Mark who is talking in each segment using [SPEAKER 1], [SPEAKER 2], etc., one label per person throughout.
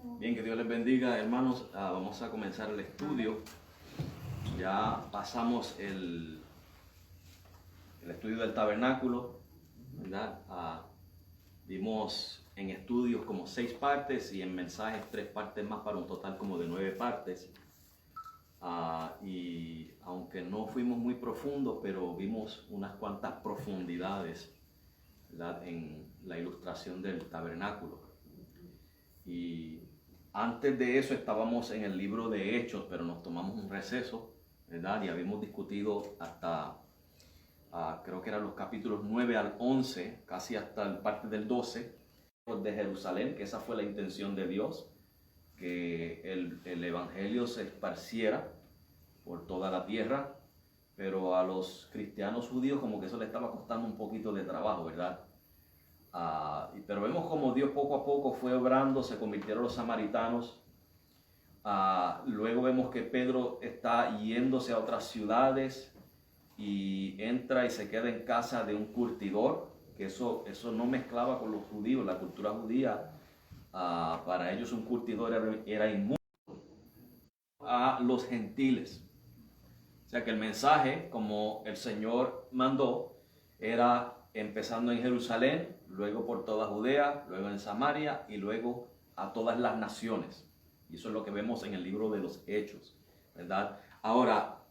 [SPEAKER 1] Bien, que Dios les bendiga, hermanos. Vamos a comenzar el estudio. Ya pasamos el estudio del tabernáculo, ¿verdad? Vimos en estudios como 6 partes y en mensajes 3 partes más, para un total como de 9 partes. Y aunque no fuimos muy profundos, pero vimos unas cuantas profundidades, ¿verdad?, en la ilustración del tabernáculo. Y antes de eso estábamos en el libro de Hechos, pero nos tomamos un receso, ¿verdad? Y habíamos discutido hasta, creo que eran los capítulos 9 al 11, casi hasta el parte del 12, de Jerusalén, que esa fue la intención de Dios, que el evangelio se esparciera por toda la tierra, pero a los cristianos judíos como que eso le estaba costando un poquito de trabajo, ¿verdad? Pero vemos como Dios poco a poco fue obrando, se convirtieron los samaritanos. Luego vemos que Pedro está yéndose a otras ciudades y entra y se queda en casa de un curtidor, que eso no mezclaba con los judíos. La cultura judía, para ellos un curtidor era inmundo a los gentiles. O sea que el mensaje, como el Señor mandó, era empezando en Jerusalén, luego por toda Judea, luego en Samaria y luego a todas las naciones. Y eso es lo que vemos en el libro de los Hechos, ¿verdad? Ahora,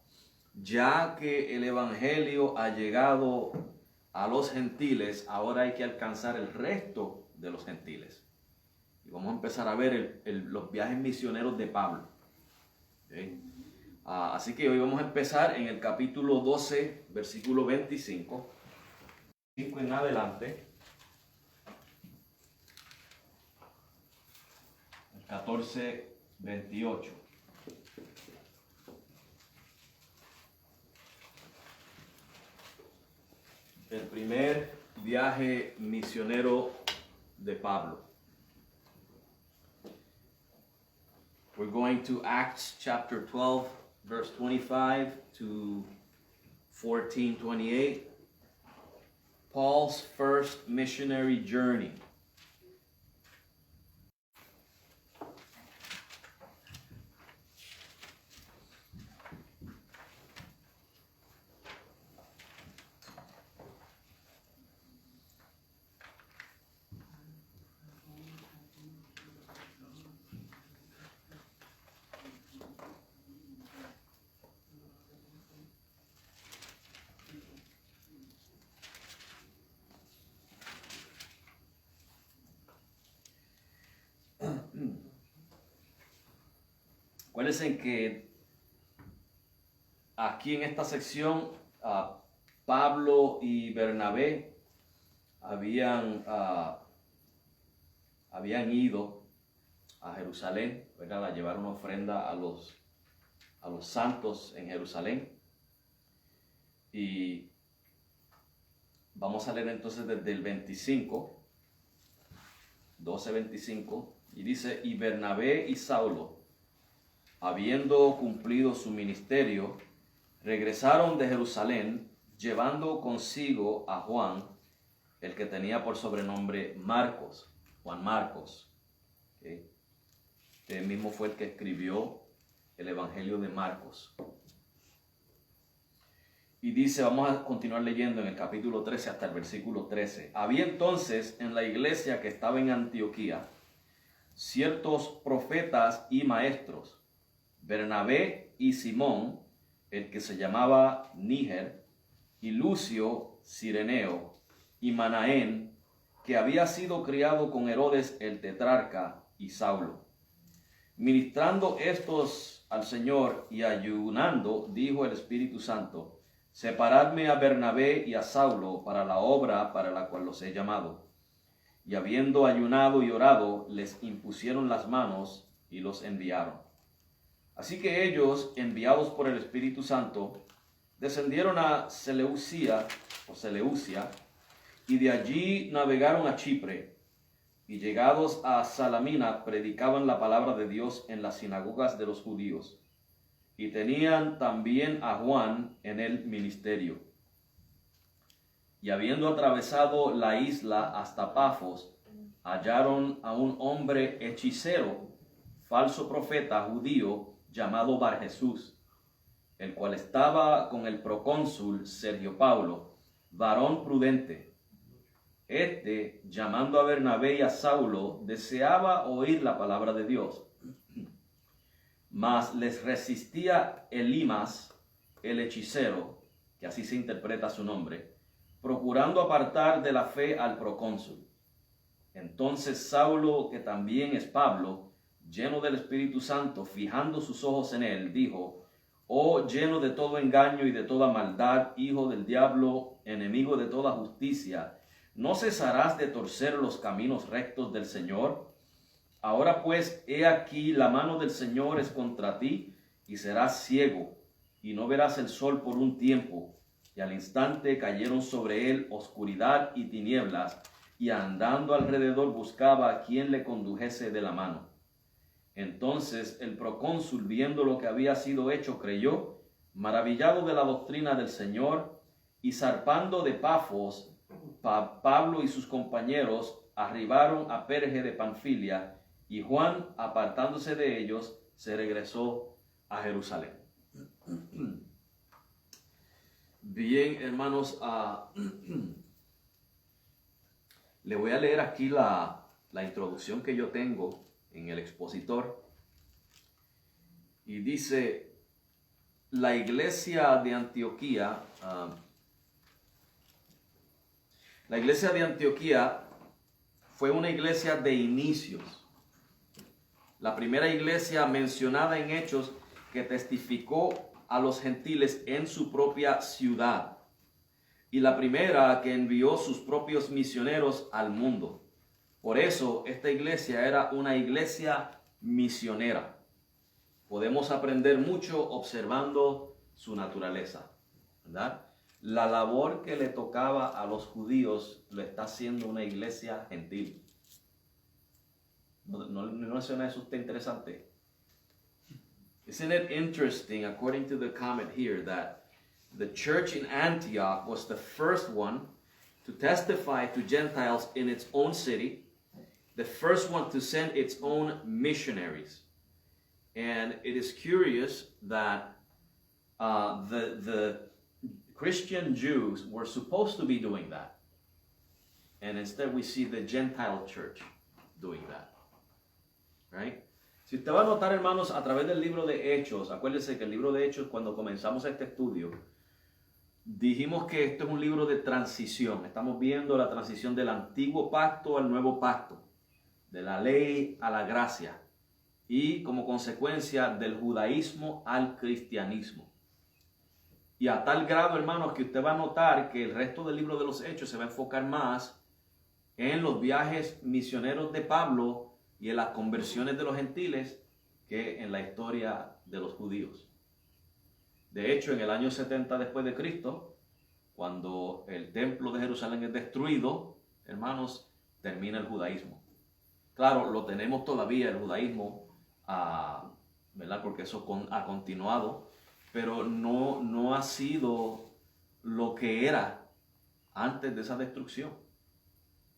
[SPEAKER 1] ya que el evangelio ha llegado a los gentiles, ahora hay que alcanzar el resto de los gentiles. Y vamos a empezar a ver los viajes misioneros de Pablo. ¿Okay? Así que hoy vamos a empezar en el capítulo 12, versículo 25. En adelante, el 14, 28. El primer viaje misionero de Pablo. We're going to Acts chapter 12, verse 25 to 14:28. Paul's first missionary journey. Acuérdense que aquí en esta sección Pablo y Bernabé habían ido a Jerusalén, ¿verdad?, a llevar una ofrenda a los santos en Jerusalén. Y vamos a leer entonces desde el 25, 12:25, y dice: y Bernabé y Saulo, habiendo cumplido su ministerio, regresaron de Jerusalén, llevando consigo a Juan, el que tenía por sobrenombre Marcos, Juan Marcos. ¿Okay? Este mismo fue el que escribió el Evangelio de Marcos. Y dice, vamos a continuar leyendo en el capítulo 13 hasta el versículo 13. Había entonces en la iglesia que estaba en Antioquía ciertos profetas y maestros, Bernabé y Simón, el que se llamaba Níger, y Lucio Cireneo, y Manaén, que había sido criado con Herodes el tetrarca, y Saulo. Ministrando estos al Señor y ayunando, dijo el Espíritu Santo: separadme a Bernabé y a Saulo para la obra para la cual los he llamado. Y habiendo ayunado y orado, les impusieron las manos y los enviaron. Así que ellos, enviados por el Espíritu Santo, descendieron a Seleucia, y de allí navegaron a Chipre, y llegados a Salamina predicaban la palabra de Dios en las sinagogas de los judíos, y tenían también a Juan en el ministerio. Y habiendo atravesado la isla hasta Pafos, hallaron a un hombre hechicero, falso profeta judío llamado Bar Jesús, el cual estaba con el procónsul Sergio Paulo, varón prudente. Este, llamando a Bernabé y a Saulo, deseaba oír la palabra de Dios. Mas les resistía Elimas, el hechicero, que así se interpreta su nombre, procurando apartar de la fe al procónsul. Entonces Saulo, que también es Pablo, lleno del Espíritu Santo, fijando sus ojos en él, dijo: Oh, lleno de todo engaño y de toda maldad, hijo del diablo, enemigo de toda justicia, ¿no cesarás de torcer los caminos rectos del Señor? Ahora pues, he aquí, la mano del Señor es contra ti, y serás ciego, y no verás el sol por un tiempo. Y al instante cayeron sobre él oscuridad y tinieblas, y andando alrededor buscaba a quien le condujese de la mano. Entonces el procónsul, viendo lo que había sido hecho, creyó, maravillado de la doctrina del Señor, y zarpando de Pafos, Pablo y sus compañeros arribaron a Perge de Panfilia, y Juan, apartándose de ellos, se regresó a Jerusalén. Bien, hermanos, le voy a leer aquí la introducción que yo tengo en el expositor. Y dice: la iglesia de Antioquía, fue una iglesia de inicios. La primera iglesia mencionada en Hechos que testificó a los gentiles en su propia ciudad. Y la primera que envió sus propios misioneros al mundo. Por eso esta iglesia era una iglesia misionera. Podemos aprender mucho observando su naturaleza, ¿verdad? La labor que le tocaba a los judíos lo está haciendo una iglesia gentil. ¿No suena eso usted interesante? Isn't it interesting, according to the comment here, that the church in Antioch was the first one to testify to Gentiles in its own city, the first one to send its own missionaries. And it is curious that the Christian Jews were supposed to be doing that. And instead we see the Gentile church doing that. Right? Si usted va a notar, hermanos, a través del libro de Hechos, acuérdense que el libro de Hechos, cuando comenzamos este estudio, dijimos que esto es un libro de transición. Estamos viendo la transición del antiguo pacto al nuevo pacto, de la ley a la gracia, y como consecuencia del judaísmo al cristianismo. Y a tal grado, hermanos, que usted va a notar que el resto del libro de los Hechos se va a enfocar más en los viajes misioneros de Pablo y en las conversiones de los gentiles que en la historia de los judíos. De hecho, en el año 70 después de Cristo, cuando el templo de Jerusalén es destruido, hermanos, termina el judaísmo. Claro, lo tenemos todavía, el judaísmo, ¿verdad? Porque eso ha continuado, pero no ha sido lo que era antes de esa destrucción.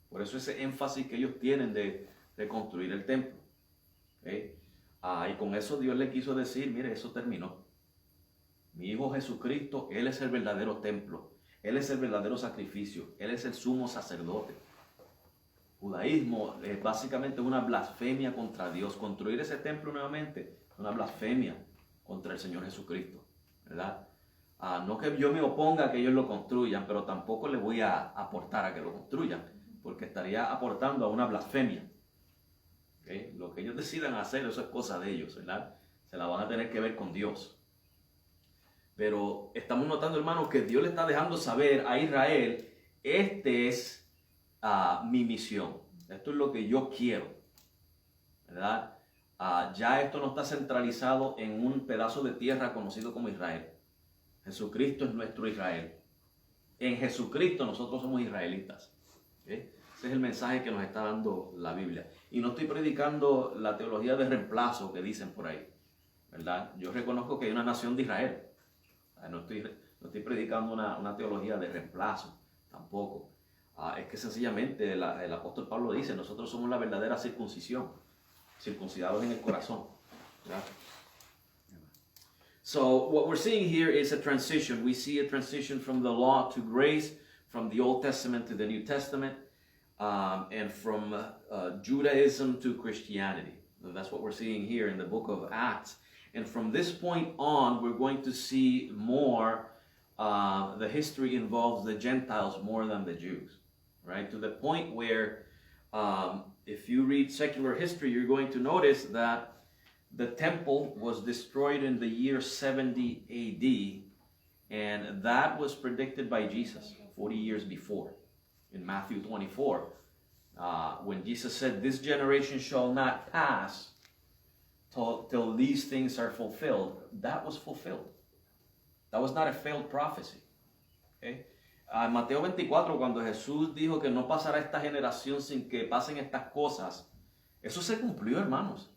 [SPEAKER 1] Por eso ese énfasis que ellos tienen de construir el templo. ¿Okay? Y con eso Dios le quiso decir: mire, eso terminó. Mi Hijo Jesucristo, Él es el verdadero templo. Él es el verdadero sacrificio. Él es el sumo sacerdote. Judaísmo es básicamente una blasfemia contra Dios. Construir ese templo nuevamente es una blasfemia contra el Señor Jesucristo, ¿verdad? No que yo me oponga a que ellos lo construyan, pero tampoco le voy a aportar a que lo construyan, porque estaría aportando a una blasfemia. ¿Okay? Lo que ellos decidan hacer, eso es cosa de ellos, ¿verdad? Se la van a tener que ver con Dios. Pero estamos notando, hermanos, que Dios le está dejando saber a Israel: este es mi misión. Esto es lo que yo quiero, ¿verdad? Ya esto no está centralizado en un pedazo de tierra conocido como Israel. Jesucristo es nuestro Israel. En Jesucristo nosotros somos israelitas. ¿Okay? Ese es el mensaje que nos está dando la Biblia. Y no estoy predicando la teología de reemplazo que dicen por ahí, ¿verdad? Yo reconozco que hay una nación de Israel. No estoy predicando una teología de reemplazo, tampoco. Es que sencillamente el apóstol Pablo dice: nosotros somos la verdadera circuncisión, circuncidados en el corazón. Yeah. So what we're seeing here is a transition. We see a transition from the law to grace, from the Old Testament to the New Testament, and from Judaism to Christianity. So that's what we're seeing here in the book of Acts. And from this point on, we're going to see more, the history involves the Gentiles more than the Jews, right? To the point where if you read secular history, you're going to notice that the temple was destroyed in the year 70 AD, and that was predicted by Jesus 40 years before in Matthew 24. When Jesus said, "This generation shall not pass till these things are fulfilled," that was fulfilled. That was not a failed prophecy. Okay? En Mateo 24, cuando Jesús dijo que no pasará esta generación sin que pasen estas cosas, eso se cumplió, hermanos.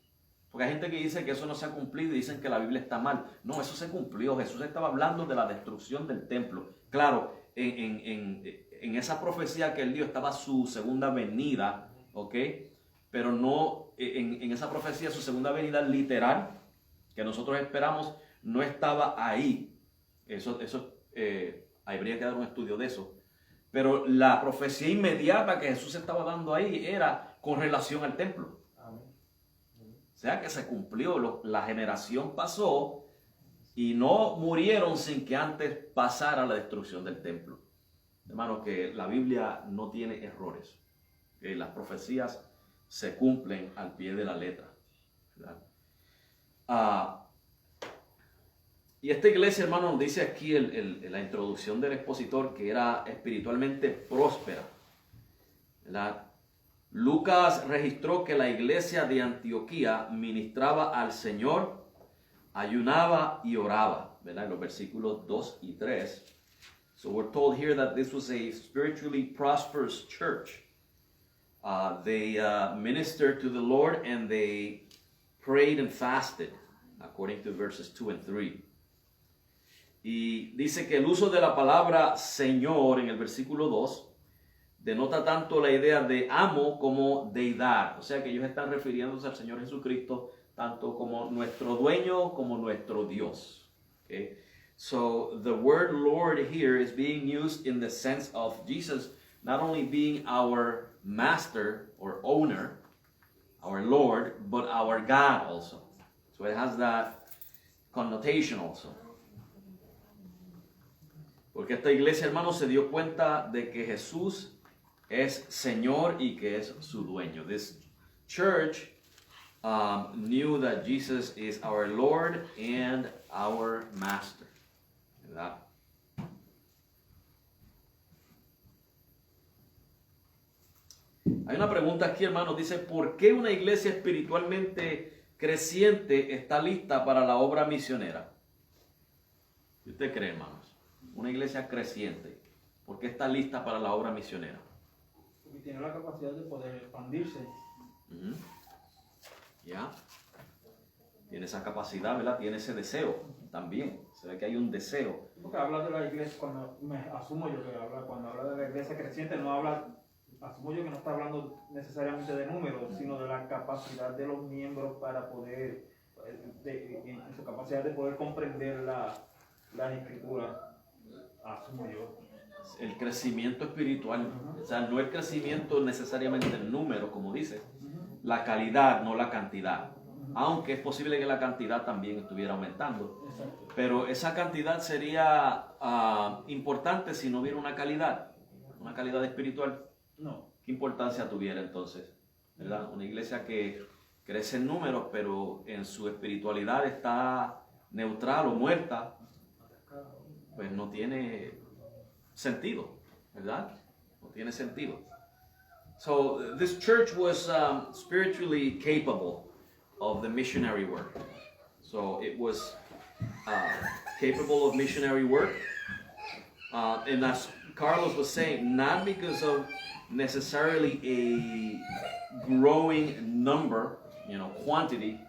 [SPEAKER 1] Porque hay gente que dice que eso no se ha cumplido y dicen que la Biblia está mal. No, eso se cumplió. Jesús estaba hablando de la destrucción del templo. Claro, en esa profecía que él dio estaba su segunda venida, ¿ok? Pero no, en esa profecía su segunda venida literal, que nosotros esperamos, no estaba ahí. Eso habría que dar un estudio de eso. Pero la profecía inmediata que Jesús estaba dando ahí era con relación al templo. O sea que se cumplió, la generación pasó y no murieron sin que antes pasara la destrucción del templo. Hermano, que la Biblia no tiene errores. Que las profecías se cumplen al pie de la letra. Y esta iglesia, hermano, nos dice aquí la introducción del expositor que era espiritualmente próspera, ¿verdad? Lucas registró que la iglesia de Antioquía ministraba al Señor, ayunaba y oraba, ¿verdad? En los versículos 2 y 3. So we're told here that this was a spiritually prosperous church. They ministered to the Lord and they prayed and fasted, according to verses 2 and 3. Y dice que el uso de la palabra Señor en el versículo 2 denota tanto la idea de amo como deidad. O sea que ellos están refiriéndose al Señor Jesucristo tanto como nuestro dueño como nuestro Dios. Okay? So the word Lord here is being used in the sense of Jesus not only being our master or owner, our Lord, but our God also. So it has that connotation also. Porque esta iglesia, hermano, se dio cuenta de que Jesús es Señor y que es su dueño. This church knew that Jesus is our Lord and our Master. ¿Verdad? Hay una pregunta aquí, hermano. Dice, ¿por qué una iglesia espiritualmente creciente está lista para la obra misionera? ¿Qué usted cree, hermanos? Una iglesia creciente, ¿por qué está lista para la obra misionera?
[SPEAKER 2] Porque tiene la capacidad de poder expandirse.
[SPEAKER 1] Ya. Tiene esa capacidad, ¿verdad? Tiene ese deseo también. Se ve que hay un deseo.
[SPEAKER 2] Porque habla de la iglesia, asumo yo que cuando habla de la iglesia creciente, no habla, asumo yo que no está hablando necesariamente de números, sino de la capacidad de los miembros para poder, en su capacidad de poder comprender las escrituras, asumo yo.
[SPEAKER 1] El crecimiento espiritual, o sea, no el crecimiento necesariamente en número, como dice, la calidad, no la cantidad. Aunque es posible que la cantidad también estuviera aumentando.
[SPEAKER 2] Exacto.
[SPEAKER 1] Pero esa cantidad sería importante si no hubiera una calidad espiritual.
[SPEAKER 2] No.
[SPEAKER 1] ¿Qué importancia tuviera entonces? ¿Verdad? Una iglesia que crece en números, pero en su espiritualidad está neutral o muerta, pues no tiene sentido, ¿verdad? No tiene sentido. So this church was spiritually capable of the missionary work. So it was capable of missionary work. And as Carlos was saying, not because of necessarily a growing number, quantity,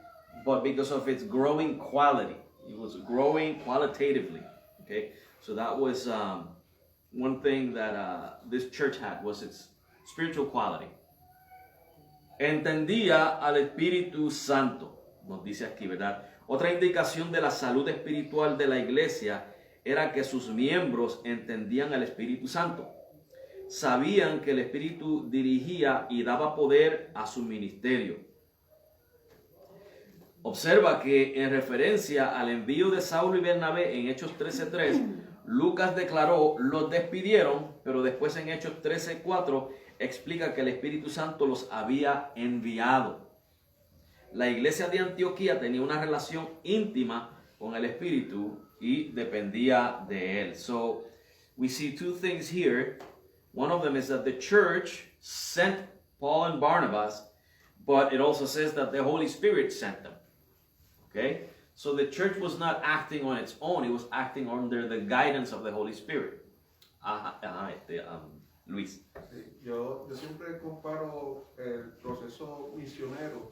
[SPEAKER 1] but because of its growing quality. It was growing qualitatively. Okay, so that was one thing that this church had, was its spiritual quality. Entendía al Espíritu Santo. nos dice aquí, ¿verdad? Otra indicación de la salud espiritual de la iglesia era que sus miembros entendían al Espíritu Santo. Sabían que el Espíritu dirigía y daba poder a su ministerio. Observa que en referencia al envío de Saulo y Bernabé en Hechos 13:3, Lucas declaró, los despidieron, pero después en Hechos 13:4 explica que el Espíritu Santo los había enviado. La iglesia de Antioquía tenía una relación íntima con el Espíritu y dependía de él. So, we see two things here. One of them is that the church sent Paul and Barnabas, but it also says that the Holy Spirit sent them. Okay? So the church was not acting on its own, it was acting under the guidance of the Holy Spirit. Luis.
[SPEAKER 3] Sí, yo siempre comparo el proceso misionero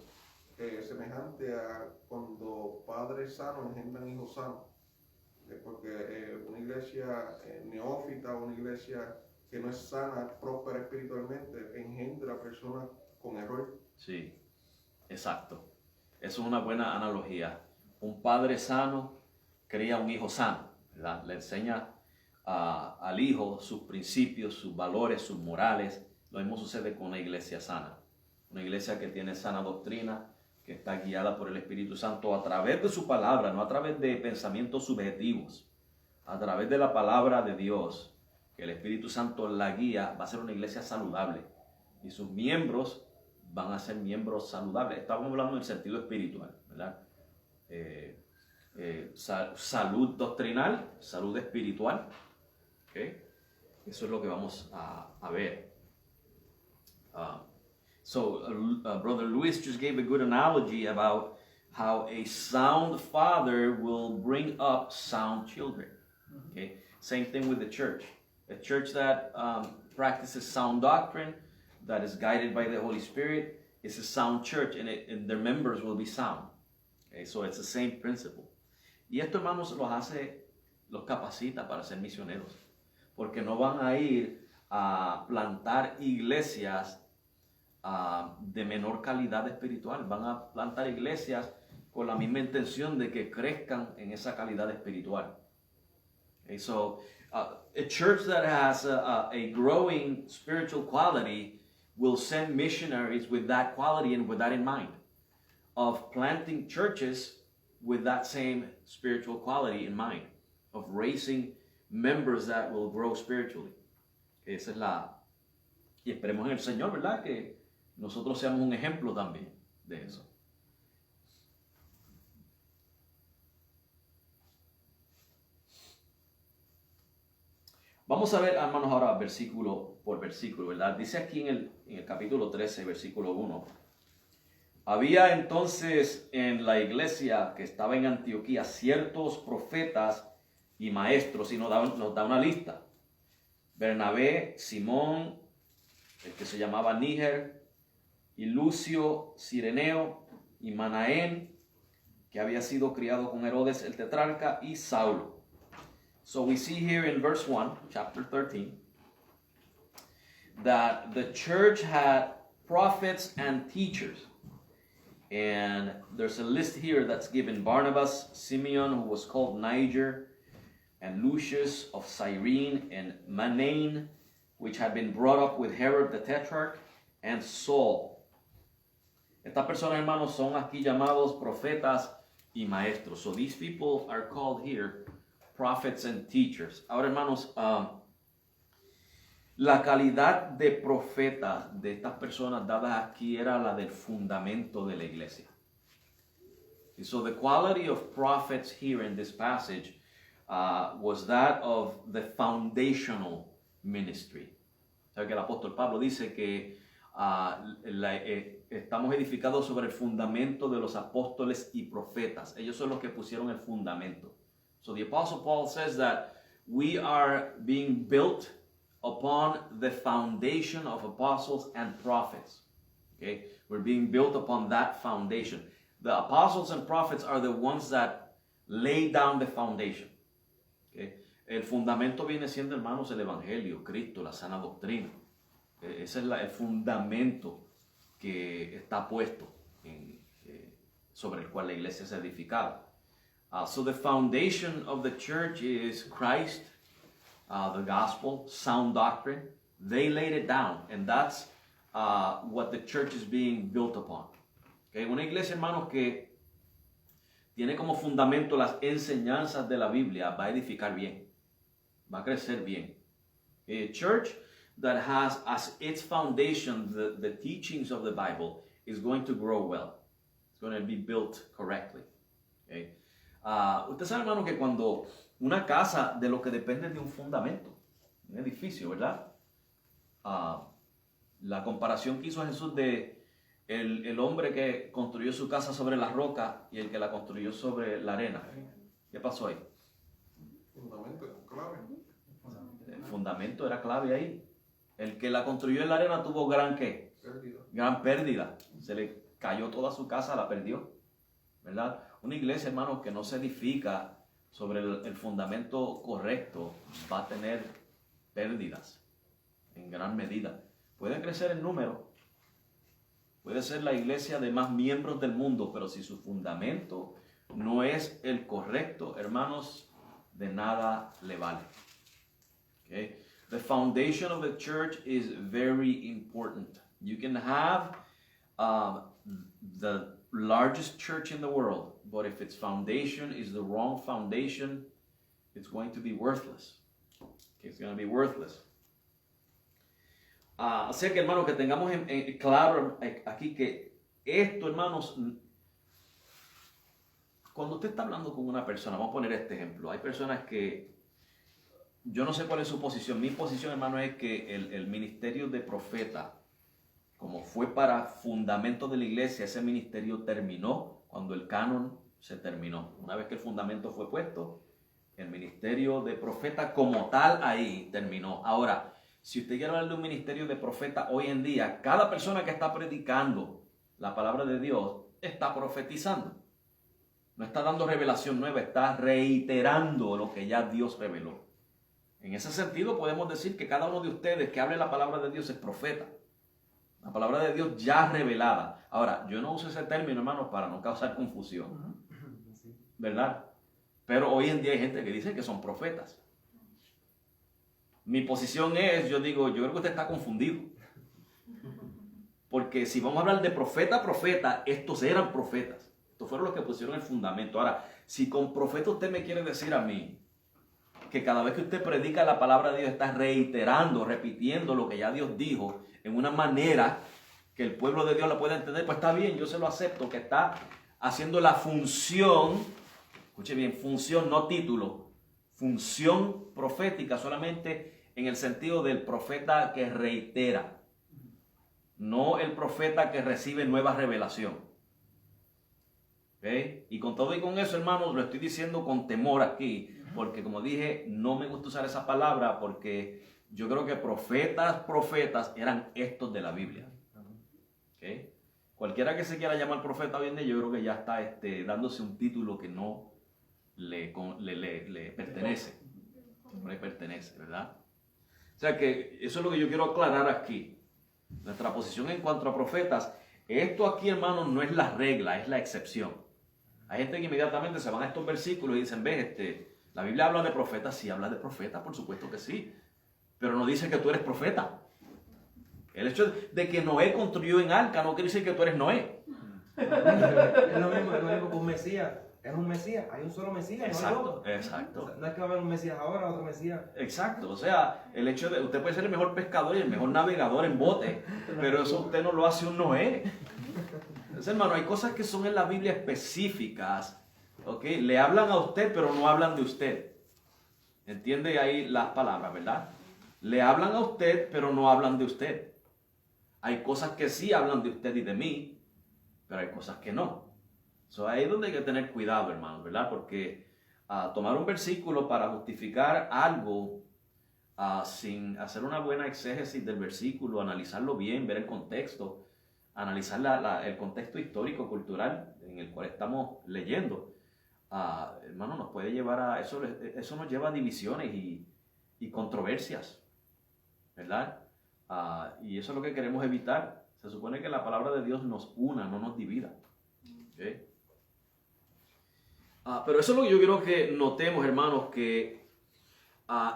[SPEAKER 3] semejante a cuando padres sanos engendran hijos sanos. Porque una iglesia neófita, una iglesia que no es sana, próspera espiritualmente, engendra personas con error.
[SPEAKER 1] Sí, exacto. Eso es una buena analogía. Un padre sano cría un hijo sano, ¿verdad? Le enseña al hijo sus principios, sus valores, sus morales. Lo mismo sucede con una iglesia sana. Una iglesia que tiene sana doctrina, que está guiada por el Espíritu Santo a través de su palabra, no a través de pensamientos subjetivos, a través de la palabra de Dios, que el Espíritu Santo la guía, va a ser una iglesia saludable y sus miembros van a ser miembros saludables. Estamos hablando en el sentido espiritual, ¿verdad? Salud doctrinal, salud espiritual, ¿okay? Eso es lo que vamos a ver. Brother Luis just gave a good analogy about how a sound father will bring up sound children. Okay, same thing with the church. A church that practices sound doctrine, that is guided by the Holy Spirit, is a sound church, and their members will be sound. Okay, so it's the same principle. Y esto, hermanos, los capacita para ser misioneros, porque no van a ir a plantar iglesias de menor calidad espiritual. Van a plantar iglesias con la misma intención de que crezcan en esa calidad espiritual. Okay, so a church that has a growing spiritual quality will send missionaries with that quality and with that in mind, of planting churches with that same spiritual quality in mind, of raising members that will grow spiritually. Esa es y esperemos en el Señor, ¿verdad? Que nosotros seamos un ejemplo también de eso. Vamos a ver, hermanos, ahora versículo por versículo, ¿verdad? Dice aquí en el capítulo 13, versículo 1. Había entonces en la iglesia que estaba en Antioquía ciertos profetas y maestros, y nos da una lista. Bernabé, Simón, el que se llamaba Níger, y Lucio, Cireneo, y Manaén, que había sido criado con Herodes el tetrarca, y Saulo. So we see here in verse 1, chapter 13, that the church had prophets and teachers. And there's a list here that's given: Barnabas, Simeon, who was called Niger, and Lucius of Cyrene, and Manaen, which had been brought up with Herod the Tetrarch, and Saul. Estas personas, hermanos, son aquí llamados profetas y maestros. So these people are called here prophets and teachers. Ahora, hermanos, la calidad de profeta de estas personas dadas aquí era la del fundamento de la iglesia. So the quality of prophets here in this passage was that of the foundational ministry. O sea, que el apóstol Pablo dice que estamos edificados sobre el fundamento de los apóstoles y profetas. Ellos son los que pusieron el fundamento. So the Apostle Paul says that we are being built upon the foundation of apostles and prophets. Okay? We're being built upon that foundation. The apostles and prophets are the ones that lay down the foundation. Okay? El fundamento viene siendo, hermanos, el Evangelio, Cristo, la sana doctrina. Ese es el fundamento que está puesto sobre el cual la iglesia es edificada. So the foundation of the church is Christ, the gospel, sound doctrine. They laid it down, and that's what the church is being built upon. Okay? Una iglesia, hermanos, que tiene como fundamento las enseñanzas de la Biblia, va a edificar bien, va a crecer bien. A church that has as its foundation the teachings of the Bible is going to grow well. It's going to be built correctly. Okay? Usted sabe, hermano, que cuando una casa de lo que depende de un fundamento, un edificio, ¿verdad? La comparación que hizo Jesús de el hombre que construyó su casa sobre la roca y el que la construyó sobre la arena. ¿Qué pasó ahí?
[SPEAKER 3] Fundamento, clave.
[SPEAKER 1] El fundamento era clave ahí. El que la construyó en la arena tuvo ¿qué?
[SPEAKER 3] Pérdida.
[SPEAKER 1] Gran pérdida. Se le cayó toda su casa, la perdió. ¿Verdad? Una iglesia, hermanos, que no se edifica sobre el fundamento correcto va a tener pérdidas en gran medida. Puede crecer en número, puede ser la iglesia de más miembros del mundo, pero si su fundamento no es el correcto, hermanos, de nada le vale. Okay? The foundation of the church is very important. You can have the largest church in the world, but if its foundation is the wrong foundation, it's going to be worthless. Okay, it's going to be worthless. Así que, hermanos, que tengamos claro aquí que esto, hermanos, cuando usted está hablando con una persona, vamos a poner este ejemplo, hay personas que, yo no sé cuál es su posición, mi posición, hermano, es que el ministerio de profeta, como fue para fundamento de la iglesia, ese ministerio terminó cuando el canon se terminó. Una vez que el fundamento fue puesto, el ministerio de profeta como tal ahí terminó. Ahora, si usted quiere hablar de un ministerio de profeta hoy en día, cada persona que está predicando la palabra de Dios está profetizando. No está dando revelación nueva, está reiterando lo que ya Dios reveló. En ese sentido podemos decir que cada uno de ustedes que hable la palabra de Dios es profeta. La palabra de Dios ya revelada. Ahora, yo no uso ese término, hermanos, para no causar confusión. ¿Verdad? Pero hoy en día hay gente que dice que son profetas. Mi posición es, yo creo que usted está confundido. Porque si vamos a hablar de profeta, estos eran profetas. Estos fueron los que pusieron el fundamento. Ahora, si con profeta usted me quiere decir a mí que cada vez que usted predica la palabra de Dios está reiterando, repitiendo lo que ya Dios dijo en una manera que el pueblo de Dios la pueda entender, pues está bien, yo se lo acepto, que está haciendo la función, escuche bien, función, no título, función profética solamente en el sentido del profeta que reitera, no el profeta que recibe nueva revelación. ¿Okay? Y con todo y con eso, hermanos, lo estoy diciendo con temor aquí, porque como dije, no me gusta usar esa palabra porque yo creo que profetas eran estos de la Biblia. ¿Okay? Cualquiera que se quiera llamar profeta hoy en día, yo creo que ya está dándose un título que no le pertenece. No le pertenece, ¿verdad? O sea que eso es lo que yo quiero aclarar aquí. Nuestra posición en cuanto a profetas, esto aquí, hermanos, no es la regla, es la excepción. Hay gente que inmediatamente se van a estos versículos y dicen, ves, la Biblia habla de profetas, sí habla de profetas, por supuesto que sí, pero no dice que tú eres profeta. El hecho de que Noé construyó en arca no quiere decir que tú eres Noé.
[SPEAKER 4] Es lo mismo con un Mesías. Es un Mesías, hay un solo Mesías.
[SPEAKER 1] Exacto,
[SPEAKER 4] no
[SPEAKER 1] exacto.
[SPEAKER 4] O sea, no es que va a haber un Mesías ahora, otro Mesías.
[SPEAKER 1] Exacto, o sea, el hecho de usted puede ser el mejor pescador y el mejor navegador en bote, pero eso usted no lo hace un Noé. Entonces, hermano, hay cosas que son en la Biblia específicas, ¿ok? Le hablan a usted, pero no hablan de usted. ¿Entiende ahí las palabras, verdad? Le hablan a usted, pero no hablan de usted. Hay cosas que sí hablan de usted y de mí, pero hay cosas que no. Ahí es donde hay que tener cuidado, hermano, ¿verdad? Porque tomar un versículo para justificar algo sin hacer una buena exégesis del versículo, analizarlo bien, ver el contexto, analizar el contexto histórico, cultural en el cual estamos leyendo, hermano, nos puede llevar a eso nos lleva a divisiones y controversias, ¿verdad? Y eso es lo que queremos evitar. Se supone que la palabra de Dios nos una, no nos divida. ¿Okay? Pero eso es lo que yo quiero que notemos, hermanos, que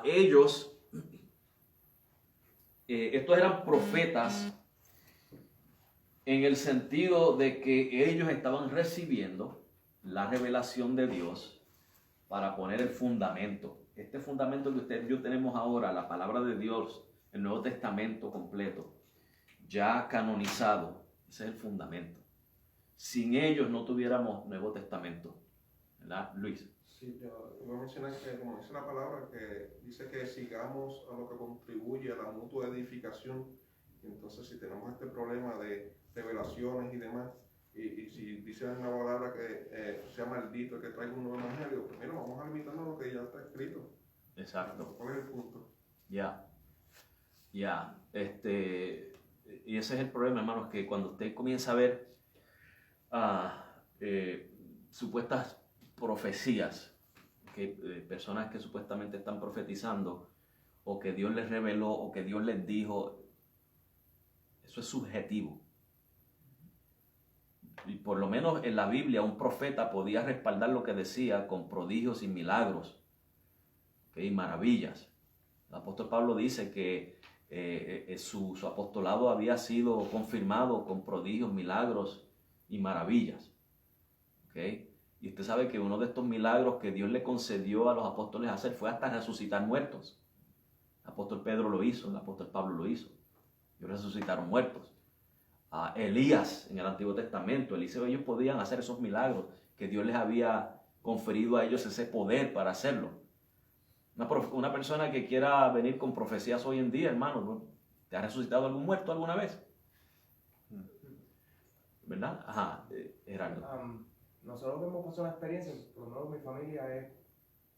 [SPEAKER 1] ellos, estos eran profetas en el sentido de que ellos estaban recibiendo la revelación de Dios para poner el fundamento. Este fundamento que usted y yo tenemos ahora, la palabra de Dios, el Nuevo Testamento completo, ya canonizado, ese es el fundamento. Sin ellos no tuviéramos Nuevo Testamento. ¿Verdad, Luis?
[SPEAKER 3] Sí, yo iba a mencionar que, como dice la palabra, que dice que sigamos a lo que contribuye a la mutua edificación. Entonces, si tenemos este problema de revelaciones y demás, y si dice en la palabra que sea maldito el que traiga un nuevo evangelio, pues mira, vamos a limitarnos a lo que ya está escrito.
[SPEAKER 1] Exacto.
[SPEAKER 3] ¿Cuál es el punto?
[SPEAKER 1] Ya. Y ese es el problema, hermanos, que cuando usted comienza a ver supuestas profecías, que personas que supuestamente están profetizando, o que Dios les reveló, o que Dios les dijo, eso es subjetivo. Y por lo menos en la Biblia un profeta podía respaldar lo que decía con prodigios y milagros, y maravillas. El apóstol Pablo dice que su apostolado había sido confirmado con prodigios, milagros y maravillas. Y usted sabe que uno de estos milagros que Dios le concedió a los apóstoles hacer fue hasta resucitar muertos. El apóstol Pedro lo hizo, el apóstol Pablo lo hizo. Ellos resucitaron muertos. Elías en el Antiguo Testamento, Eliseo, ellos podían hacer esos milagros que Dios les había conferido a ellos ese poder para hacerlo. Una persona que quiera venir con profecías hoy en día, hermano, ¿te ha resucitado algún muerto alguna vez? ¿Verdad? Ajá, Gerardo.
[SPEAKER 4] Nosotros hemos pasado una experiencia, por lo menos mi familia es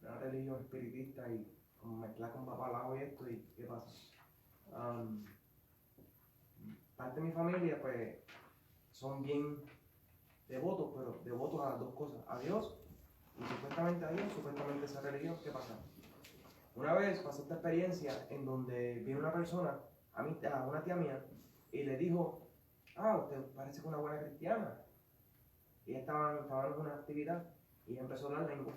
[SPEAKER 4] una religión espiritista y como mezclar con papalao y esto, y ¿qué pasa? Parte de mi familia pues son bien devotos, pero devotos a las dos cosas, a Dios y supuestamente a Dios, supuestamente a esa religión. ¿Qué pasa? Una vez pasé esta experiencia en donde vino una persona, a una tía mía, y le dijo, usted parece que una buena cristiana. Y ella estaba en una actividad y ella empezó a hablar lengua.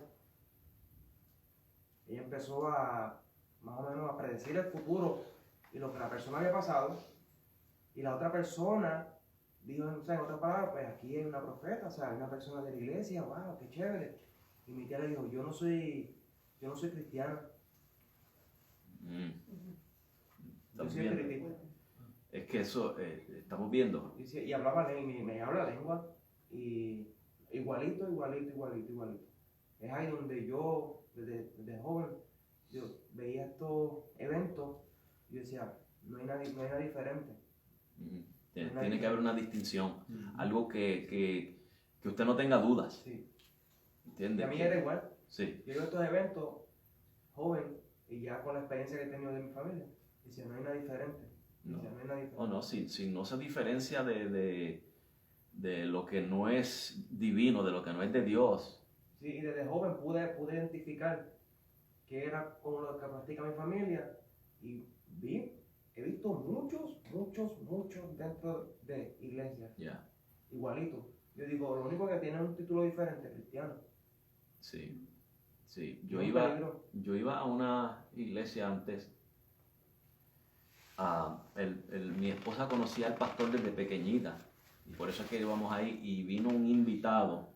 [SPEAKER 4] Ella empezó a, más o menos, a predecir el futuro y lo que la persona había pasado. Y la otra persona dijo, en otras palabras, pues aquí hay una profeta, o sea, hay una persona de la iglesia, wow, qué chévere. Y mi tía le dijo, yo no soy cristiana. Yo soy espiritista.
[SPEAKER 1] Es que eso estamos viendo.
[SPEAKER 4] Y hablaba me habla lengua y igualito. Es ahí donde yo, desde joven, yo veía estos eventos y yo decía, no hay nada diferente.
[SPEAKER 1] Tiene que haber una distinción, algo que usted no tenga dudas.
[SPEAKER 4] Sí.
[SPEAKER 1] ¿Entiende?
[SPEAKER 4] Y a mí era igual.
[SPEAKER 1] Sí.
[SPEAKER 4] Yo veo estos eventos joven y ya con la experiencia que he tenido de mi familia, decía, no hay nada diferente.
[SPEAKER 1] No.
[SPEAKER 4] Decía, no hay nada diferente.
[SPEAKER 1] No, si no se diferencia de lo que no es divino, de lo que no es de Dios.
[SPEAKER 4] Sí, y desde joven pude identificar qué era como lo que practica mi familia y he visto muchos dentro de iglesias.
[SPEAKER 1] Ya.
[SPEAKER 4] Igualito. Yo digo, lo único que tiene un título diferente, cristiano.
[SPEAKER 1] Sí. Yo iba a una iglesia antes. Mi esposa conocía al pastor desde pequeñita. Y por eso es que íbamos ahí. Y vino un invitado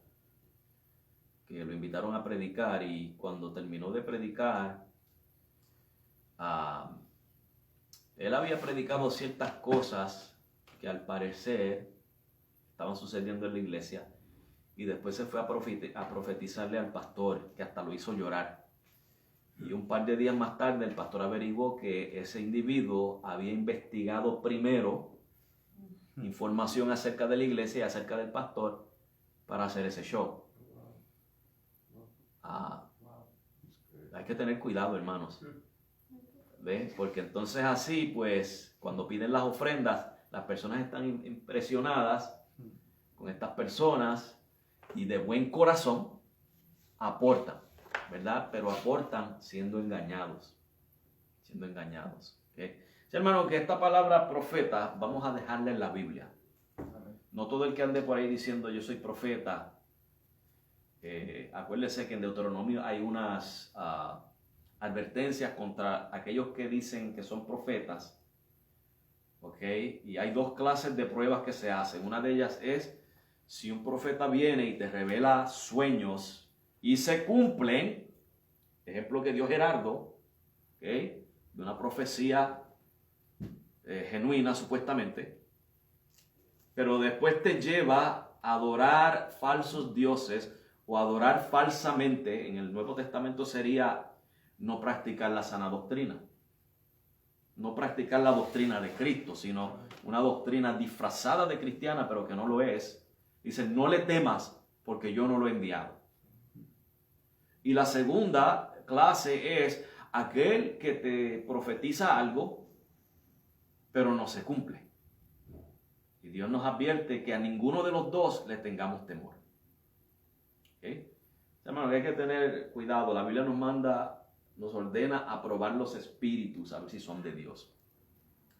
[SPEAKER 1] que lo invitaron a predicar. Y cuando terminó de predicar, él había predicado ciertas cosas que al parecer estaban sucediendo en la iglesia. Y después se fue a profetizarle al pastor, que hasta lo hizo llorar. Y un par de días más tarde el pastor averiguó que ese individuo había investigado primero información acerca de la iglesia y acerca del pastor para hacer ese show. Hay que tener cuidado, hermanos. ¿Ves? Porque entonces así, pues, cuando piden las ofrendas, las personas están impresionadas con estas personas y de buen corazón aportan, ¿verdad? Pero aportan siendo engañados. ¿Okay? Sí, hermano, que esta palabra profeta vamos a dejarla en la Biblia. No todo el que ande por ahí diciendo yo soy profeta Acuérdese que en Deuteronomio hay unas advertencias contra aquellos que dicen que son profetas. ¿Ok? Y hay dos clases de pruebas que se hacen. Una de ellas es si un profeta viene y te revela sueños y se cumplen, ejemplo que dio Gerardo, ¿ok? De una profecía genuina supuestamente, pero después te lleva a adorar falsos dioses o adorar falsamente. En el Nuevo Testamento sería no practicar la sana doctrina. No practicar la doctrina de Cristo, sino una doctrina disfrazada de cristiana, pero que no lo es. Dice, no le temas porque yo no lo he enviado. Y la segunda clase es aquel que te profetiza algo, pero no se cumple. Y Dios nos advierte que a ninguno de los dos le tengamos temor. ¿Okay? Hermano, hay que tener cuidado. La Biblia nos ordena a probar los espíritus, a ver si son de Dios.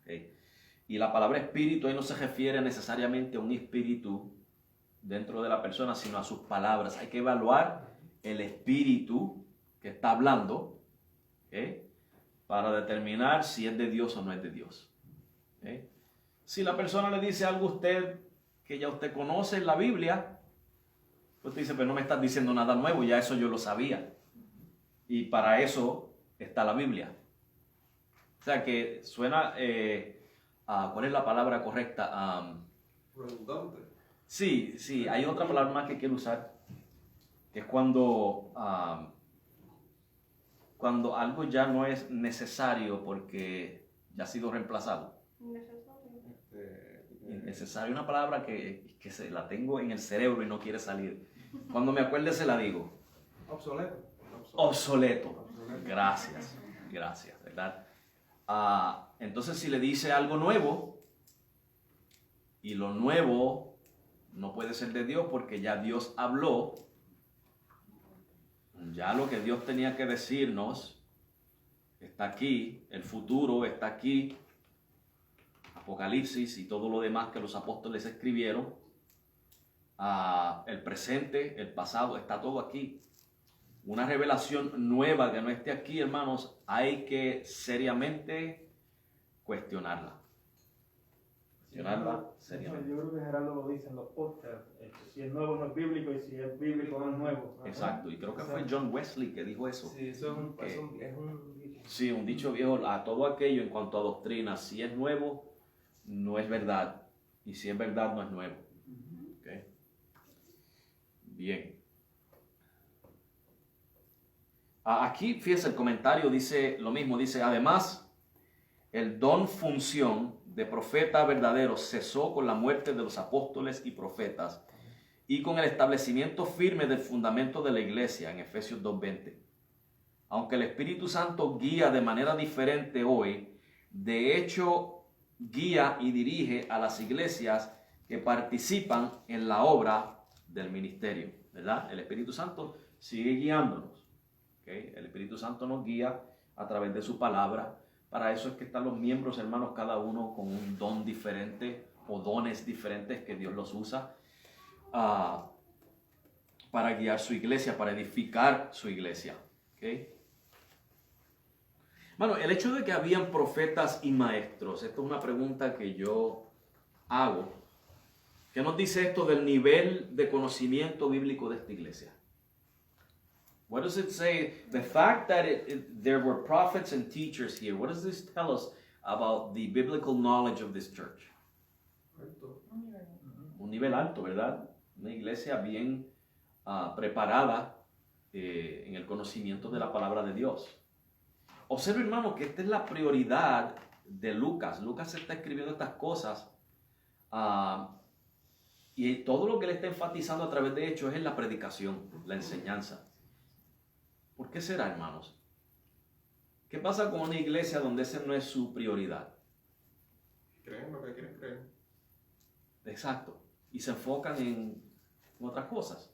[SPEAKER 1] ¿Okay? Y la palabra espíritu ahí no se refiere necesariamente a un espíritu dentro de la persona, sino a sus palabras. Hay que evaluar el espíritu que está hablando, ¿okay? Para determinar si es de Dios o no es de Dios. ¿Okay? Si la persona le dice algo a usted que ya usted conoce en la Biblia, pues usted dice, pero no me estás diciendo nada nuevo, ya eso yo lo sabía. Y para eso está la Biblia. O sea que suena, ¿cuál es la palabra correcta?
[SPEAKER 3] Redundante.
[SPEAKER 1] Sí, hay otra palabra más que quiero usar, que es cuando algo ya no es necesario porque ya ha sido reemplazado. Necesario, una palabra que la tengo en el cerebro y no quiere salir. Cuando me acuerde se la digo. Obsoleto. Gracias, ¿verdad? Entonces si le dice algo nuevo, y lo nuevo no puede ser de Dios porque ya Dios habló, ya lo que Dios tenía que decirnos está aquí, el futuro está aquí, Apocalipsis y todo lo demás que los apóstoles escribieron, el presente, el pasado, está todo aquí. Una revelación nueva que no esté aquí, hermanos, hay que seriamente cuestionarla. Seriamente.
[SPEAKER 2] Yo creo que Gerardo lo dice en los podcasts, si es nuevo no es bíblico y si es bíblico no es nuevo.
[SPEAKER 1] Exacto, y creo que fue John Wesley que dijo eso.
[SPEAKER 4] Sí, eso es un
[SPEAKER 1] Sí, un dicho viejo, a todo aquello en cuanto a doctrina, si es nuevo, no es verdad, y si es verdad, no es nuevo. ¿Okay? Bien. Aquí, fíjense, el comentario dice lo mismo, dice, además, el don función de profeta verdadero cesó con la muerte de los apóstoles y profetas y con el establecimiento firme del fundamento de la iglesia en Efesios 2:20. Aunque el Espíritu Santo guía de manera diferente hoy, de hecho guía y dirige a las iglesias que participan en la obra del ministerio, ¿verdad? El Espíritu Santo sigue guiándonos, ¿okay? El Espíritu Santo nos guía a través de su palabra. Para eso es que están los miembros, hermanos, cada uno con un don diferente o dones diferentes que Dios los usa para guiar su iglesia, para edificar su iglesia. ¿Okay? Bueno, el hecho de que habían profetas y maestros, esto es una pregunta que yo hago. ¿Qué nos dice esto del nivel de conocimiento bíblico de esta iglesia? What does it say? The fact that there were prophets and teachers here, what does this tell us about the biblical knowledge of this church? Un nivel alto, ¿verdad? Una iglesia bien preparada en el conocimiento de la palabra de Dios. Observe, hermano, que esta es la prioridad de Lucas. Lucas está escribiendo estas cosas y todo lo que él está enfatizando a través de Hechos es la predicación, la enseñanza. ¿Por qué será, hermanos? ¿Qué pasa con una iglesia donde esa no es su prioridad?
[SPEAKER 3] Creen lo que quieren creer.
[SPEAKER 1] Exacto. Y se enfocan en otras cosas.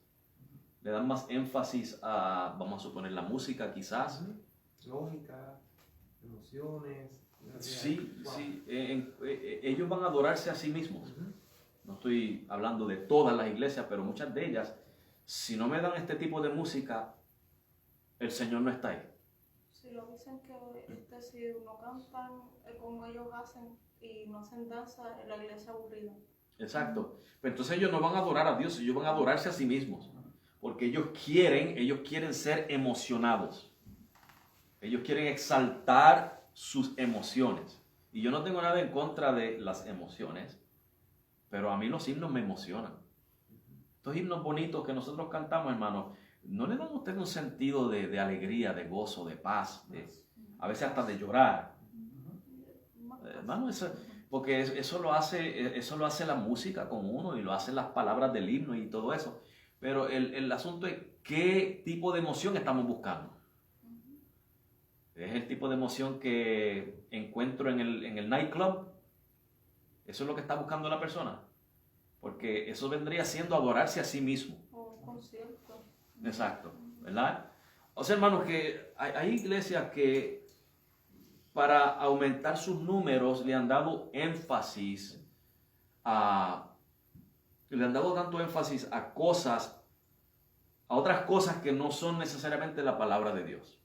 [SPEAKER 1] Le dan más énfasis a, vamos a suponer, la música quizás.
[SPEAKER 4] Lógica, emociones.
[SPEAKER 1] Sí, sí. Ellos van a adorarse a sí mismos. No estoy hablando de todas las iglesias, pero muchas de ellas si no me dan este tipo de música, el Señor no está ahí.
[SPEAKER 5] Si lo dicen que si no cantan como ellos hacen y no hacen danza, en la iglesia aburrida.
[SPEAKER 1] Exacto. Pero entonces ellos no van a adorar a Dios, ellos van a adorarse a sí mismos. Porque ellos quieren ser emocionados. Ellos quieren exaltar sus emociones. Y yo no tengo nada en contra de las emociones, pero a mí los himnos me emocionan. Estos himnos bonitos que nosotros cantamos, hermano, ¿no le dan a usted un sentido de alegría, de gozo, de paz, a veces hasta de llorar? Hermano, porque eso lo hace la música con uno y lo hacen las palabras del himno y todo eso. Pero el asunto es qué tipo de emoción estamos buscando. ¿Es el tipo de emoción que encuentro en el nightclub? ¿Eso es lo que está buscando la persona? Porque eso vendría siendo adorarse a sí mismo.
[SPEAKER 5] O un concierto.
[SPEAKER 1] Exacto, ¿verdad? O sea, hermanos, que hay iglesias que para aumentar sus números le han dado énfasis le han dado tanto énfasis a otras cosas que no son necesariamente la palabra de Dios.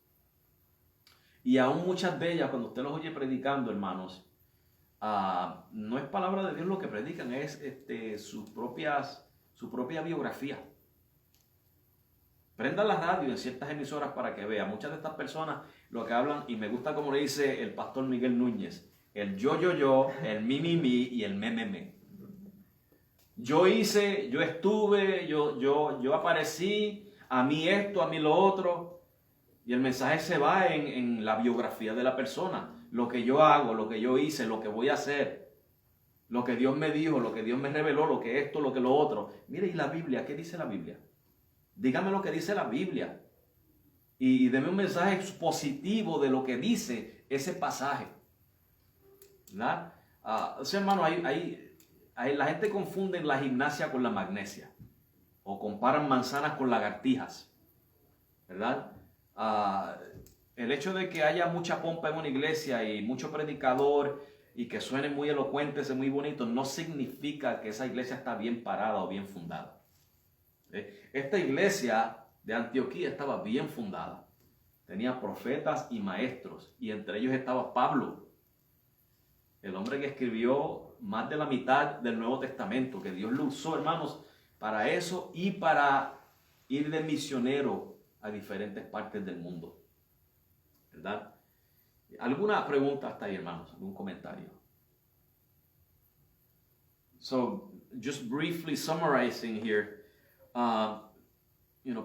[SPEAKER 1] Y aún muchas de ellas, cuando usted los oye predicando, hermanos, no es palabra de Dios lo que predican, es su propia biografía. Prendan la radio en ciertas emisoras para que vean. Muchas de estas personas lo que hablan, y me gusta como le dice el pastor Miguel Núñez, el yo, el mi y el me. Yo hice, yo estuve, yo aparecí, a mí esto, a mí lo otro. Y el mensaje se va en la biografía de la persona. Lo que yo hago, lo que yo hice, lo que voy a hacer. Lo que Dios me dijo, lo que Dios me reveló, lo que esto, lo que lo otro. Mire, ¿y la Biblia? ¿Qué dice la Biblia? Dígame lo que dice la Biblia. Y deme un mensaje positivo de lo que dice ese pasaje. ¿Verdad? O sea, hermano, la gente confunde la gimnasia con la magnesia. O comparan manzanas con lagartijas. ¿Verdad? El hecho de que haya mucha pompa en una iglesia y mucho predicador y que suenen muy elocuentes y muy bonitos, no significa que esa iglesia está bien parada o bien fundada. Esta iglesia de Antioquía estaba bien fundada. Tenía profetas y maestros, y entre ellos estaba Pablo, el hombre que escribió más de la mitad del Nuevo Testamento, que Dios lo usó, hermanos, para eso y para ir de misionero a diferentes partes del mundo. ¿Verdad? ¿Alguna pregunta hasta ahí, hermanos? ¿Algún comentario? So, just briefly summarizing here,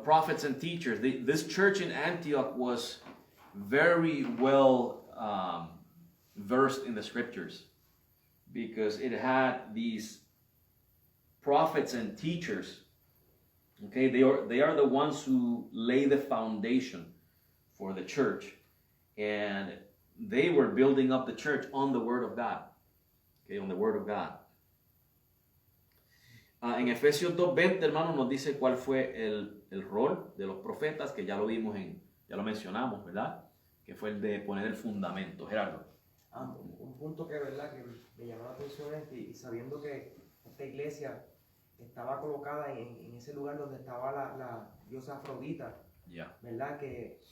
[SPEAKER 1] prophets and teachers. This church in Antioch was very well versed in the scriptures because it had these prophets and teachers. Okay, they are the ones who lay the foundation for the church, and they were building up the church on the Word of God. Okay, on the Word of God. En Efesios 2:20, hermanos, nos dice cuál fue el rol de los profetas, que ya lo vimos ya lo mencionamos, ¿verdad? Que fue el de poner el fundamento. Gerardo.
[SPEAKER 4] Un punto que, ¿verdad?, que me llamó la atención es que, y sabiendo que esta iglesia estaba colocada en ese lugar donde estaba la diosa Afrodita, ¿verdad? Que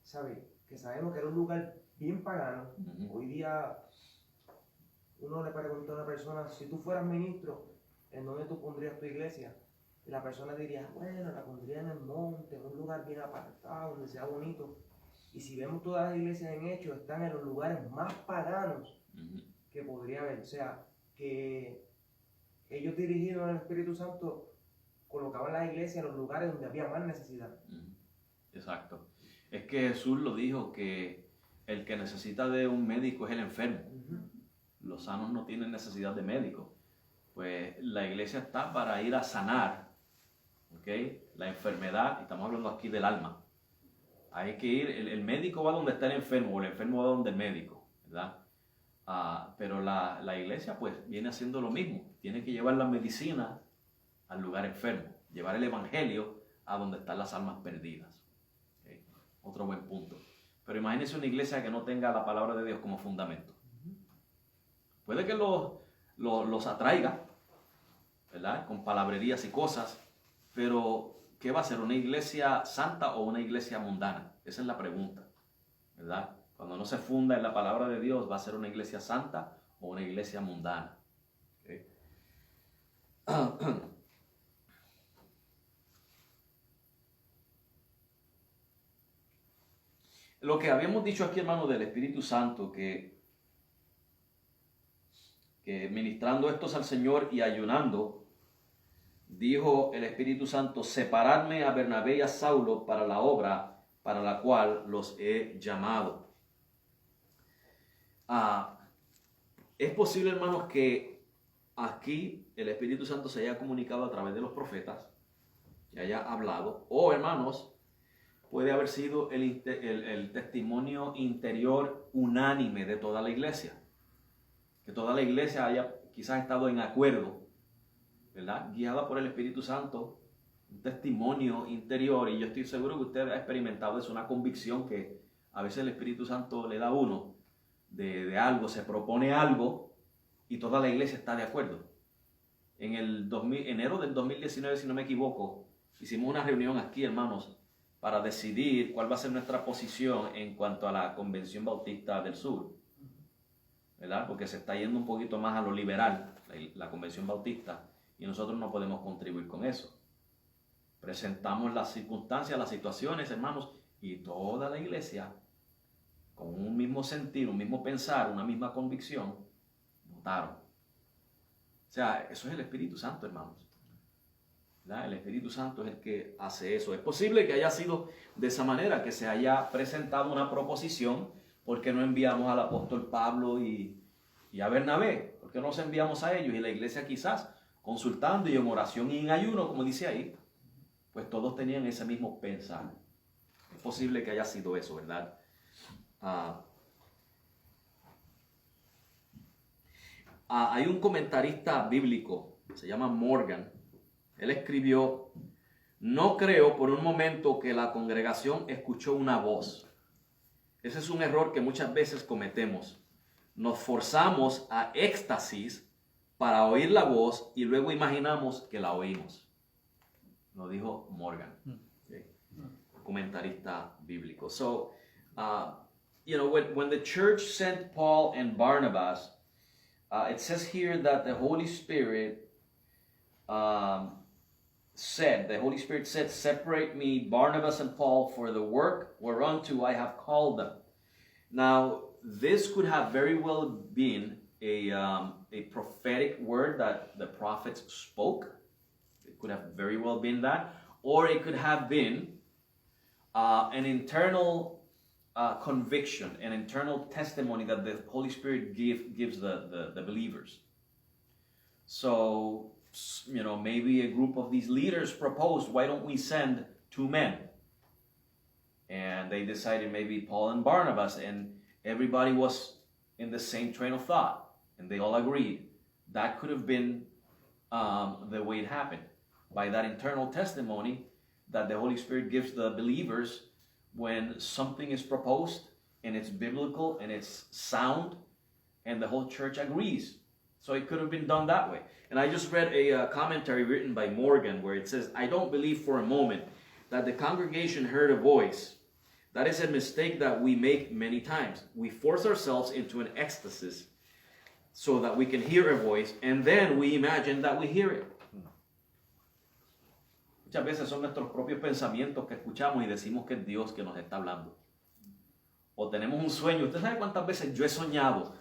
[SPEAKER 4] sabemos que era un lugar bien pagano. Hoy día uno le pregunta a una persona, si tú fueras ministro, ¿en dónde tú pondrías tu iglesia? Y la persona diría, bueno, la pondría en el monte, en un lugar bien apartado, donde sea bonito. Y si vemos todas las iglesias en Hechos, están en los lugares más paganos que podría haber. O sea, que ellos dirigidos en el Espíritu Santo colocaban las iglesias en los lugares donde había más necesidad.
[SPEAKER 1] Exacto. Es que Jesús lo dijo, que el que necesita de un médico es el enfermo. Los sanos no tienen necesidad de médico. Pues la iglesia está para ir a sanar, ¿okay?, la enfermedad, y estamos hablando aquí del alma. Hay que ir, el médico va donde está el enfermo, o el enfermo va donde el médico, ¿verdad? Pero la iglesia pues viene haciendo lo mismo, tiene que llevar la medicina al lugar enfermo, llevar el evangelio a donde están las almas perdidas. ¿Okay? Otro buen punto. Pero imagínense una iglesia que no tenga la palabra de Dios como fundamento. Puede que los atraiga, ¿verdad?, con palabrerías y cosas, pero ¿qué va a ser? ¿Una iglesia santa o una iglesia mundana? Esa es la pregunta, ¿verdad? Cuando no se funda en la palabra de Dios, ¿va a ser una iglesia santa o una iglesia mundana? ¿Okay? Lo que habíamos dicho aquí, hermano, del Espíritu Santo, que ministrando estos al Señor y ayunando, dijo el Espíritu Santo: separadme a Bernabé y a Saulo para la obra para la cual los he llamado. Es posible, hermanos, que aquí el Espíritu Santo se haya comunicado a través de los profetas, que haya hablado, o, hermanos, puede haber sido el testimonio interior unánime de toda la iglesia. Que toda la iglesia haya quizás estado en acuerdo, ¿verdad? Guiada por el Espíritu Santo, un testimonio interior. Y yo estoy seguro que usted ha experimentado eso, una convicción que a veces el Espíritu Santo le da a uno de algo, se propone algo y toda la iglesia está de acuerdo. En enero del 2019, si no me equivoco, hicimos una reunión aquí, hermanos, para decidir cuál va a ser nuestra posición en cuanto a la Convención Bautista del Sur, ¿verdad? Porque se está yendo un poquito más a lo liberal, la Convención Bautista, y nosotros no podemos contribuir con eso. Presentamos las circunstancias, las situaciones, hermanos, y toda la iglesia, con un mismo sentir, un mismo pensar, una misma convicción, votaron. O sea, eso es el Espíritu Santo, hermanos. ¿Verdad? El Espíritu Santo es el que hace eso. Es posible que haya sido de esa manera, que se haya presentado una proposición. ¿Por qué no enviamos al apóstol Pablo y a Bernabé? ¿Por qué no los enviamos a ellos? Y la iglesia quizás, consultando y en oración y en ayuno, como dice ahí, pues todos tenían ese mismo pensar. Es posible que haya sido eso, ¿verdad? Hay un comentarista bíblico, se llama Morgan. Él escribió: no creo por un momento que la congregación escuchó una voz. Ese es un error que muchas veces cometemos. Nos forzamos a éxtasis para oír la voz y luego imaginamos que la oímos. Lo dijo Morgan, okay, comentarista bíblico. So, when the church sent Paul and Barnabas, it says here that the Holy Spirit said, separate me, Barnabas and Paul, for the work whereunto I have called them. Now, this could have very well been a prophetic word that the prophets spoke. It could have very well been that. Or it could have been an internal conviction, an internal testimony that the Holy Spirit gives the believers. So, maybe a group of these leaders proposed, why don't we send 2 men? And they decided maybe Paul and Barnabas, and everybody was in the same train of thought, and they all agreed. That could have been the way it happened, by that internal testimony that the Holy Spirit gives the believers when something is proposed, and it's biblical, and it's sound, and the whole church agrees. So it could have been done that way. And I just read a commentary written by Morgan where it says, I don't believe for a moment that the congregation heard a voice. That is a mistake that we make many times. We force ourselves into an ecstasy so that we can hear a voice, and then we imagine that we hear it. Muchas veces son nuestros propios pensamientos que escuchamos y decimos que es Dios que nos está hablando. O tenemos un sueño. ¿Usted sabe cuántas veces yo he soñado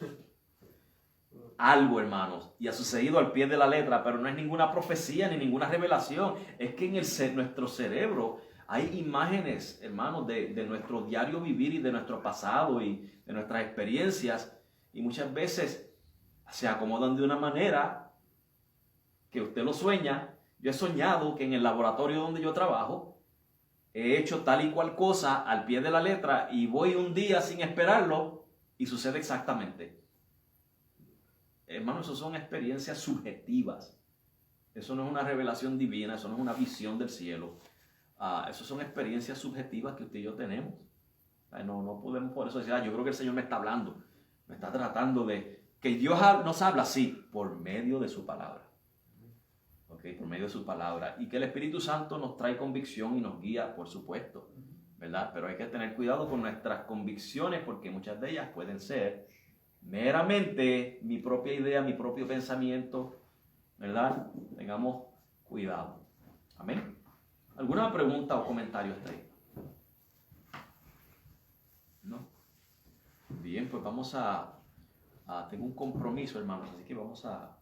[SPEAKER 1] algo, hermanos, y ha sucedido al pie de la letra, pero no es ninguna profecía ni ninguna revelación? Es que en nuestro cerebro hay imágenes, hermanos, de nuestro diario vivir y de nuestro pasado y de nuestras experiencias, y muchas veces se acomodan de una manera que usted lo sueña. Yo he soñado que en el laboratorio donde yo trabajo he hecho tal y cual cosa al pie de la letra, y voy un día sin esperarlo y sucede exactamente. Hermanos, eso son experiencias subjetivas. Eso no es una revelación divina, eso no es una visión del cielo. Eso son experiencias subjetivas que usted y yo tenemos. No podemos por eso decir, yo creo que el Señor me está hablando, me está tratando de... Que Dios nos habla, sí, por medio de su palabra. ¿ok? Por medio de su palabra. Y que el Espíritu Santo nos trae convicción y nos guía, por supuesto, ¿verdad? Pero hay que tener cuidado con nuestras convicciones porque muchas de ellas pueden ser meramente mi propia idea, mi propio pensamiento, ¿verdad? Tengamos cuidado. Amén. ¿Alguna pregunta o comentario hasta ahí? ¿No? Bien, pues vamos tengo un compromiso, hermanos, así que vamos a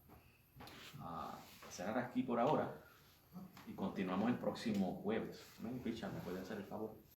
[SPEAKER 1] cerrar aquí por ahora y continuamos el próximo jueves. Amén. Richard, ¿me puede hacer el favor?